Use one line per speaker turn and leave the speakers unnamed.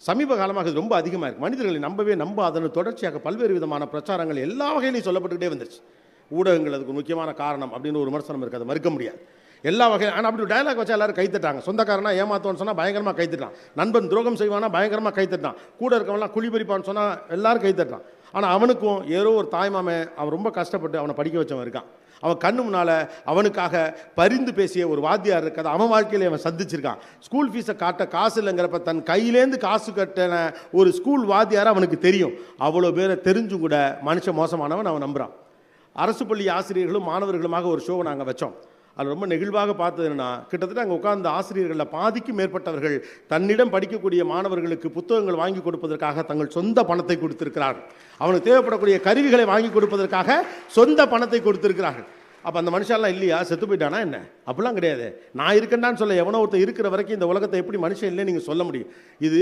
சமீப காலமாக இது ரொம்ப அதிகமாக இருக்குது. மனிதர்களை நம்பவே நம்பாதன்னு தொடர்ச்சியாக பல்வேறு விதமான பிரச்சாரங்கள் எல்லா வகையிலையும் சொல்லப்பட்டுக்கிட்டே வந்துருச்சு. ஊடகங்கள் அதுக்கு முக்கியமான காரணம் அப்படின்னு ஒரு விமர்சனம் இருக்குது, அதை மறுக்க முடியாது. எல்லா வகையும். ஆனால் அப்படி டயலாக் வச்சா எல்லாரும் கைத்தட்டாங்க. சொந்தக்காரனா ஏமாத்துவான்னு சொன்னால் பயங்கரமாக கைத்தட்டான், நண்பன் துரோகம் செய்வானா பயங்கரமாக கைத்தட்டான், கூட இருக்கவன்லாம் குழி பறிப்பான்னு சொன்னால் எல்லாரும் கைத்தட்டான். ஆனால் அவனுக்கும் ஏதோ ஒரு தாய்மாமன் அவன் ரொம்ப கஷ்டப்பட்டு அவனை படிக்க வச்சவன் இருக்கான். அவன் கண்ணு முன்னால் அவனுக்காக பரிந்து பேசிய ஒரு வாத்தியார் இருக்காது, அவன் வாழ்க்கையில் அவன் சந்திச்சிருக்கான். ஸ்கூல் ஃபீஸை காட்ட காசு இல்லைங்கிறப்ப தன் கையிலேருந்து காசு கட்டின ஒரு ஸ்கூல் வாத்தியார் அவனுக்கு தெரியும். அவ்வளோ பேரை தெரிஞ்சும் கூட மனுஷன் மோசமானவன் அவன் நம்புகிறான். அரசு பள்ளி ஆசிரியர்களும் மாணவர்களுமாக ஒரு ஷோவை நாங்கள் வச்சோம். அது ரொம்ப நெகிழ்வாக பார்த்தது என்னன்னா, கிட்டத்தட்ட அங்கே உட்கார்ந்த ஆசிரியர்களில் பாதிக்கும் மேற்பட்டவர்கள் தன்னிடம் படிக்கக்கூடிய மாணவர்களுக்கு புத்தகங்கள் வாங்கி கொடுப்பதற்காக தங்கள் சொந்த பணத்தை கொடுத்திருக்கிறார்கள். அவனுக்கு தேவைப்படக்கூடிய கருவிகளை வாங்கி கொடுப்பதற்காக சொந்த பணத்தை கொடுத்திருக்கிறார்கள். அப்போ அந்த மனுஷன்லாம் இல்லையா, செத்து போயிட்டானா என்ன? அப்படிலாம் கிடையாது. நான் இருக்கேன்டான்னு சொல்ல எவனோ ஒருத்தர் இருக்கிற வரைக்கும் இந்த உலகத்தை எப்படி மனுஷன் இல்லைன்னு நீங்கள் சொல்ல முடியும்? இது